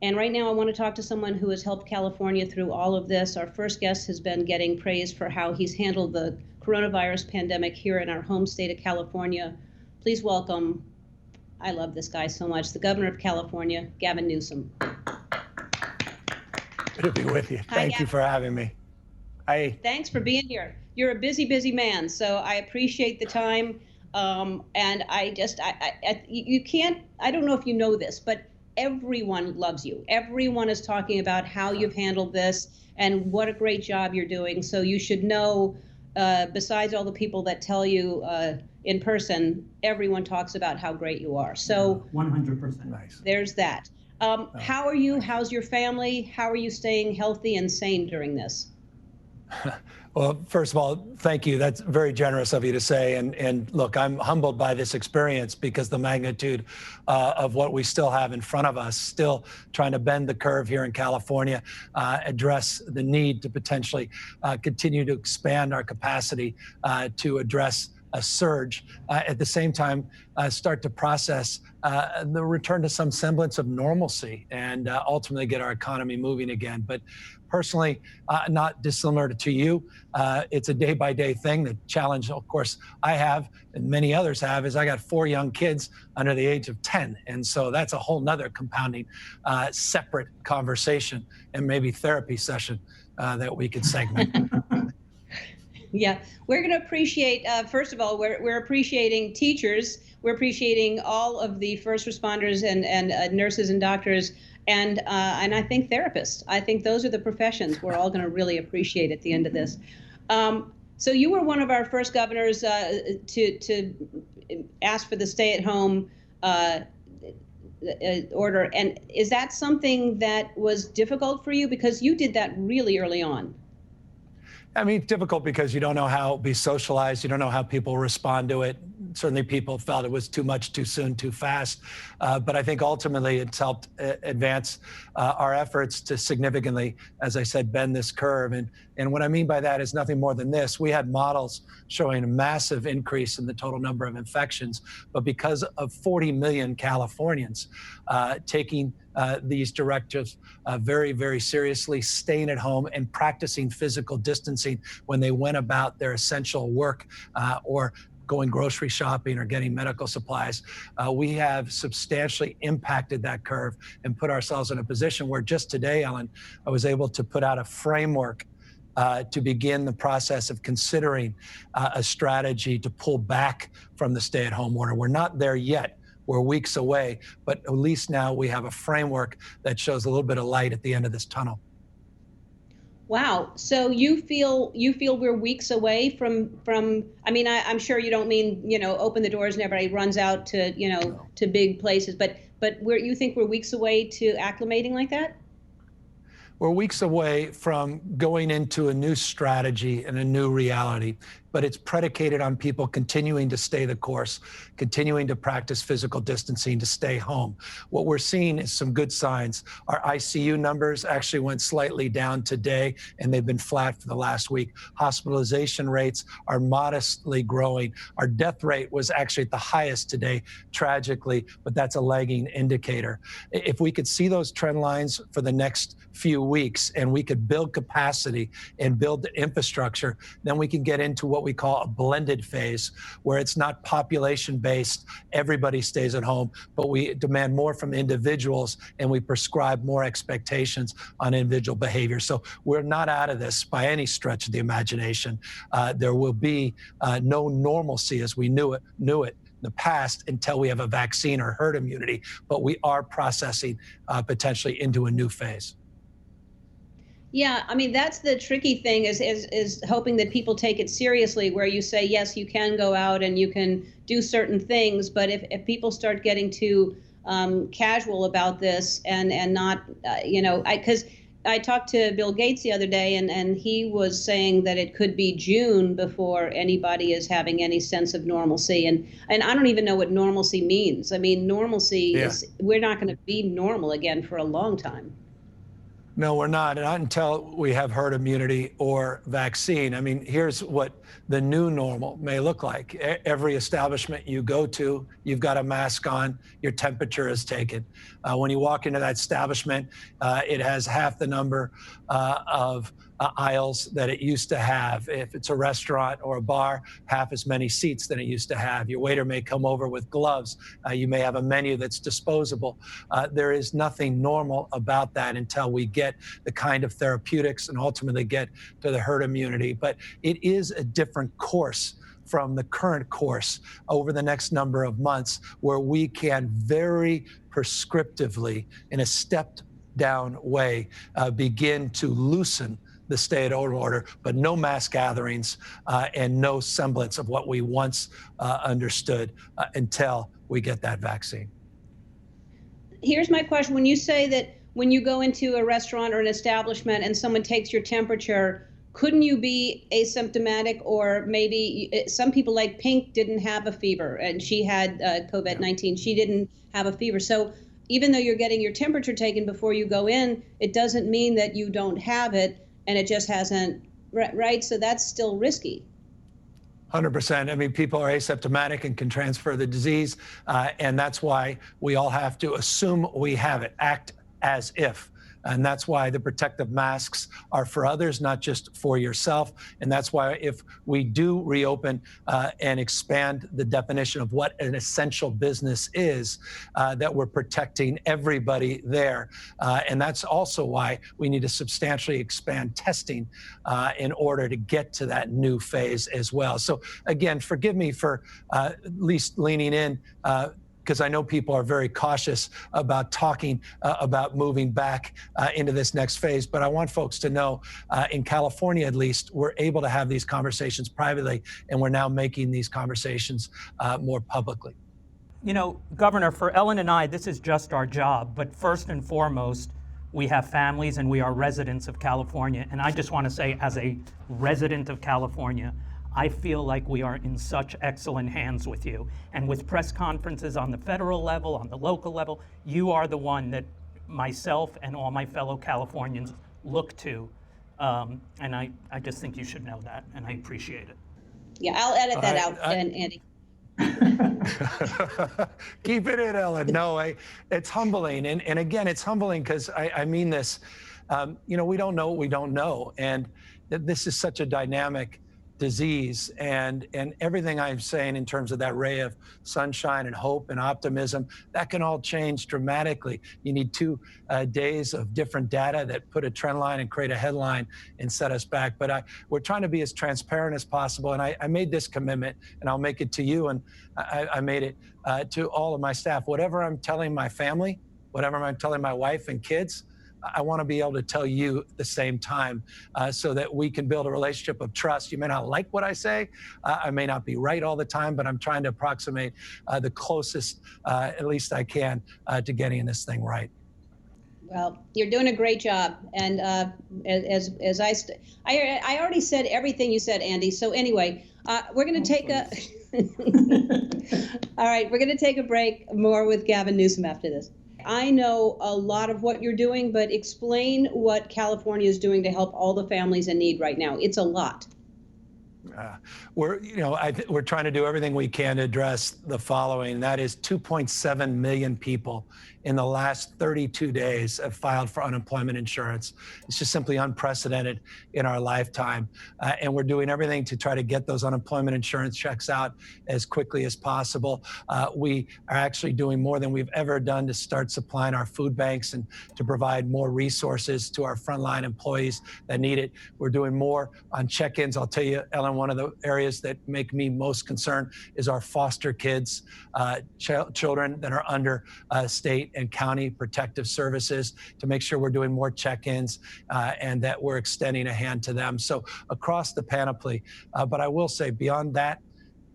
And right now, I want to talk to someone who has helped California through all of this. Our first guest has been getting praise for how he's handled the coronavirus pandemic here in our home state of California. Please welcome, I love this guy so much, the Governor of California, Gavin Newsom. Good to be with you. Thank you for having me. Thanks for being here. You're a busy, busy man, so I appreciate the time. And you can't, I don't know if you know this, but everyone loves you. Everyone is talking about how you've handled this and what a great job you're doing. So you should know, besides all the people that tell you in person, everyone talks about how great you are. So 100%. Nice. There's that. How are you? How's your family? How are you staying healthy and sane during this? Well, first of all, thank you. That's very generous of you to say. And look, I'm humbled by this experience because the magnitude of what we still have in front of us, still trying to bend the curve here in California, address the need to potentially continue to expand our capacity to address a surge, at the same time start to process the return to some semblance of normalcy and ultimately get our economy moving again. But personally, not dissimilar to you, it's a day-by-day thing. The challenge, of course, I have and many others have is I got 4 young kids under the age of 10. And so that's a whole nother compounding separate conversation and maybe therapy session that we could segment. Yeah, we're going to appreciate, first of all, we're appreciating teachers. We're appreciating all of the first responders and nurses and doctors and I think therapists. I think those are the professions we're all going to really appreciate at the end of this. So you were one of our first governors to ask for the stay-at-home order. And is that something that was difficult for you? Because you did that really early on. I mean, difficult because you don't know how it'll be socialized. You don't know how people respond to it. Certainly people felt it was too much, too soon, too fast. But I think ultimately it's helped advance our efforts to significantly, as I said, bend this curve. And what I mean by that is nothing more than this. We had models showing a massive increase in the total number of infections, but because of 40 million Californians taking these directives very, very seriously, staying at home and practicing physical distancing when they went about their essential work or going grocery shopping or getting medical supplies, we have substantially impacted that curve and put ourselves in a position where just today, Ellen, I was able to put out a framework to begin the process of considering a strategy to pull back from the stay-at-home order. We're not there yet. We're weeks away, but at least now we have a framework that shows a little bit of light at the end of this tunnel. Wow. So you feel we're weeks away from I mean, I'm sure you don't mean, open the doors and everybody runs out to, to big places, but you think we're weeks away to acclimating like that? We're weeks away from going into a new strategy and a new reality, but it's predicated on people continuing to stay the course, continuing to practice physical distancing, to stay home. What we're seeing is some good signs. Our ICU numbers actually went slightly down today, and they've been flat for the last week. Hospitalization rates are modestly growing. Our death rate was actually at the highest today, tragically, but that's a lagging indicator. If we could see those trend lines for the next few weeks and we could build capacity and build the infrastructure, then we can get into what we call a blended phase, where it's not population-based, everybody stays at home, but we demand more from individuals and we prescribe more expectations on individual behavior. So we're not out of this by any stretch of the imagination. There will be no normalcy as we knew it in the past until we have a vaccine or herd immunity, but we are processing potentially into a new phase. Yeah, I mean, that's the tricky thing is hoping that people take it seriously, where you say, yes, you can go out and you can do certain things, but if people start getting too casual about this and not, because I talked to Bill Gates the other day and he was saying that it could be June before anybody is having any sense of normalcy. And I don't even know what normalcy means. I mean, normalcy is, we're not going to be normal again for a long time. No, we're not. Not until we have herd immunity or vaccine. I mean, here's what the new normal may look like. Every establishment you go to, you've got a mask on, your temperature is taken. When you walk into that establishment, it has half the number of aisles that it used to have. If it's a restaurant or a bar, half as many seats than it used to have. Your waiter may come over with gloves. You may have a menu that's disposable. There is nothing normal about that until we get the kind of therapeutics and ultimately get to the herd immunity. But it is a different course from the current course over the next number of months, where we can very prescriptively, in a stepped down way, begin to loosen the stay-at-home order, but no mass gatherings and no semblance of what we once understood until we get that vaccine. Here's my question. When you say that when you go into a restaurant or an establishment and someone takes your temperature, couldn't you be asymptomatic? Or maybe some people, like Pink, didn't have a fever and she had COVID-19. She didn't have a fever. So even though you're getting your temperature taken before you go in, it doesn't mean that you don't have it. And it just hasn't, right? So that's still risky. 100%. I mean, people are asymptomatic and can transfer the disease. And that's why we all have to assume we have it, act as if. And that's why the protective masks are for others, not just for yourself. And that's why if we do reopen and expand the definition of what an essential business is, that we're protecting everybody there. And that's also why we need to substantially expand testing in order to get to that new phase as well. So again, forgive me for at least leaning in, because I know people are very cautious about talking about moving back into this next phase. But I want folks to know, in California at least, we're able to have these conversations privately, and we're now making these conversations more publicly. You know, Governor, for Ellen and I, this is just our job. But first and foremost, we have families and we are residents of California. And I just want to say, as a resident of California, I feel like we are in such excellent hands with you. And with press conferences on the federal level, on the local level, you are the one that myself and all my fellow Californians look to. And I just think you should know that, and I appreciate it. Yeah, I'll edit that out, Andy. Keep it in, Ellen. No, it's humbling. And again, it's humbling because I mean this. You know, we don't know what we don't know. And this is such a dynamic disease, and everything I'm saying in terms of that ray of sunshine and hope and optimism, that can all change dramatically. You need 2 days of different data that put a trend line and create a headline and set us back. But we're trying to be as transparent as possible. And I made this commitment, and I'll make it to you, and I made it to all of my staff. Whatever I'm telling my family, whatever I'm telling my wife and kids, I want to be able to tell you at the same time, so that we can build a relationship of trust. You may not like what I say. I may not be right all the time, but I'm trying to approximate the closest, at least I can, to getting this thing right. Well, you're doing a great job. And as I already said everything you said, Andy. So anyway, we're going to take a all right, we're going to take a break. More with Gavin Newsom after this. I know a lot of what you're doing, but explain what California is doing to help all the families in need right now. It's a lot. We're trying to do everything we can to address the following. That is 2.7 million people in the last 32 days have filed for unemployment insurance. It's just simply unprecedented in our lifetime. And we're doing everything to try to get those unemployment insurance checks out as quickly as possible. We are actually doing more than we've ever done to start supplying our food banks and to provide more resources to our frontline employees that need it. We're doing more on check-ins. I'll tell you, Ellen, one of the areas that make me most concerned is our foster kids, children that are under state and county protective services, to make sure we're doing more check-ins and that we're extending a hand to them. So across the panoply, but I will say beyond that,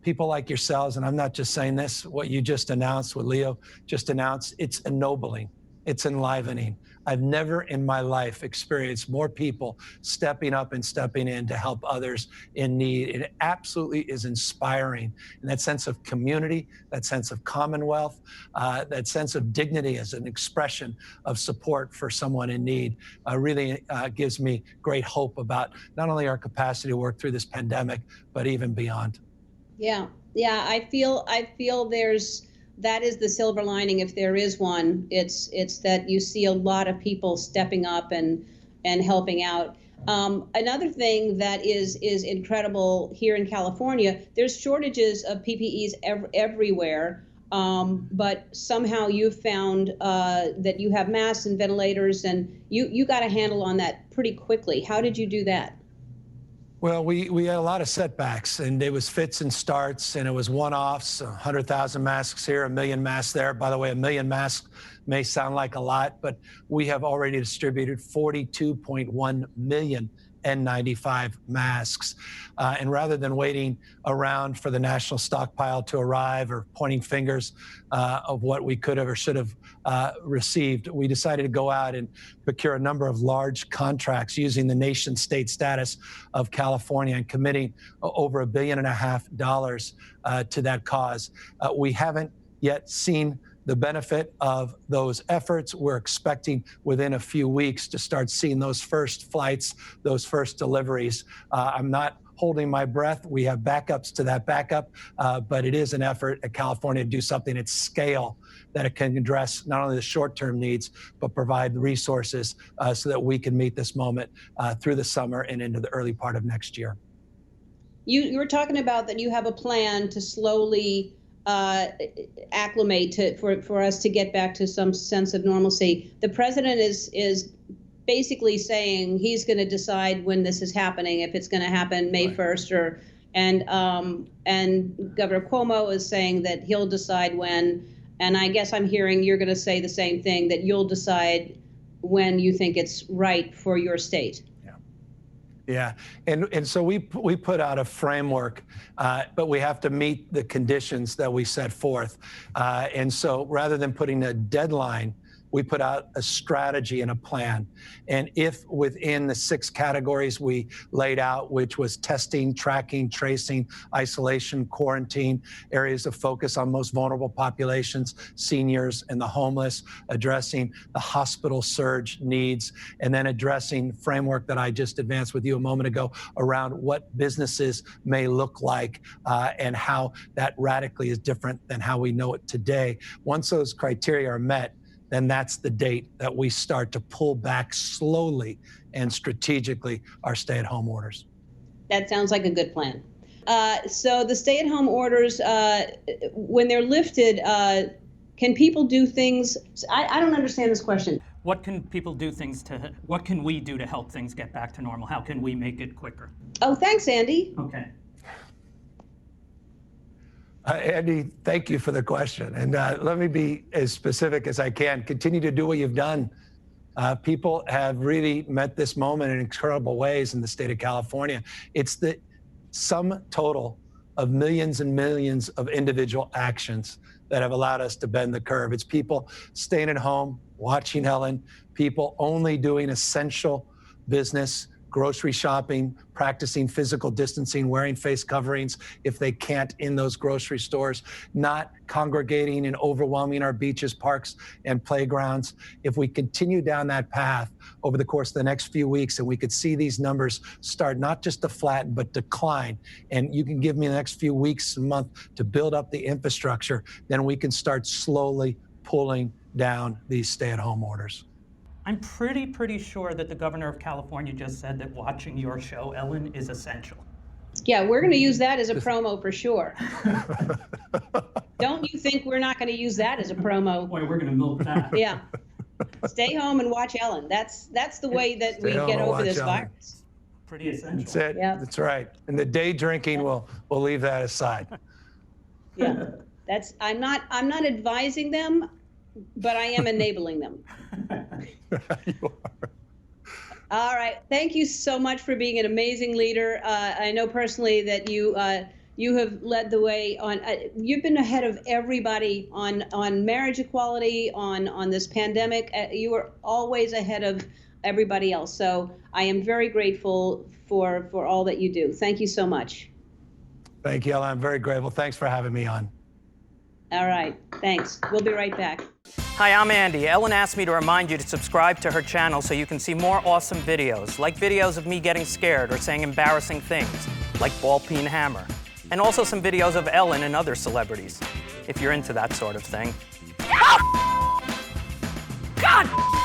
people like yourselves, and I'm not just saying this, what you just announced, what Leo just announced, it's ennobling. it's enlivening. I've never in my life experienced more people stepping up and stepping in to help others in need. It absolutely is inspiring. And that sense of community, that sense of commonwealth, that sense of dignity as an expression of support for someone in need really gives me great hope about not only our capacity to work through this pandemic, but even beyond. Yeah, yeah, I feel that is the silver lining, if there is one. It's that you see a lot of people stepping up and helping out. Another thing that is incredible here in California, there's shortages of PPEs everywhere, but somehow you found that you have masks and ventilators, and you got a handle on that pretty quickly. How did you do that? Well, we had a lot of setbacks, and it was fits and starts, and it was one-offs, 100,000 masks here, 1 million masks there. By the way, 1 million masks may sound like a lot, but we have already distributed 42.1 million N95 masks. And rather than waiting around for the national stockpile to arrive or pointing fingers of what we could have or should have received, we decided to go out and procure a number of large contracts using the nation state status of California and committing over $1.5 billion to that cause. We haven't yet seen the benefit of those efforts. We're expecting within a few weeks to start seeing those first flights, those first deliveries. I'm not holding my breath. We have backups to that backup, but it is an effort at California to do something at scale that it can address not only the short-term needs, but provide the resources so that we can meet this moment through the summer and into the early part of next year. You were talking about that you have a plan to slowly acclimate for us to get back to some sense of normalcy. The president is basically saying he's going to decide when this is happening, if it's going to happen May 1st and Governor Cuomo is saying that he'll decide when. And I guess I'm hearing you're going to say the same thing, that you'll decide when you think it's right for your state. Yeah, and so we put out a framework, but we have to meet the conditions that we set forth. And so rather than putting a deadline, we put out a strategy and a plan. And if within the 6 categories we laid out, which was testing, tracking, tracing, isolation, quarantine, areas of focus on most vulnerable populations, seniors and the homeless, addressing the hospital surge needs, and then addressing framework that I just advanced with you a moment ago around what businesses may look like and how that radically is different than how we know it today. Once those criteria are met, then that's the date that we start to pull back slowly and strategically our stay-at-home orders. That sounds like a good plan. So the stay-at-home orders, when they're lifted, can people do things? I don't understand this question. What can people do what can we do to help things get back to normal? How can we make it quicker? Oh, thanks, Andy. Okay. Andy, thank you for the question. And let me be as specific as I can. Continue to do what you've done. People have really met this moment in incredible ways in the state of California. It's the sum total of millions and millions of individual actions that have allowed us to bend the curve. It's people staying at home, watching Ellen, people only doing essential business, grocery shopping, practicing physical distancing, wearing face coverings if they can't in those grocery stores, not congregating and overwhelming our beaches, parks, and playgrounds. If we continue down that path over the course of the next few weeks, and we could see these numbers start not just to flatten, but decline, and you can give me the next few weeks and month to build up the infrastructure, then we can start slowly pulling down these stay-at-home orders. I'm pretty sure that the governor of California just said that watching your show, Ellen, is essential. Yeah, we're going to use that as a promo for sure. Don't you think we're not going to use that as a promo? Boy, we're going to milk that. Yeah. Stay home and watch Ellen. That's the way that we get over this virus. Pretty essential. That's it. Yeah. That's right. And the day drinking, we'll leave that aside. Yeah. I'm not advising them, but I am enabling them. You are. All right. Thank you so much for being an amazing leader. I know personally that you You have led the way on. You've been ahead of everybody on marriage equality, on this pandemic. You are always ahead of everybody else. So I am very grateful for all that you do. Thank you so much. Thank you, Ellen. I'm very grateful. Thanks for having me on. All right. Thanks. We'll be right back. Hi, I'm Andy. Ellen asked me to remind you to subscribe to her channel so you can see more awesome videos, like videos of me getting scared or saying embarrassing things, like ball peen hammer, and also some videos of Ellen and other celebrities, if you're into that sort of thing. God!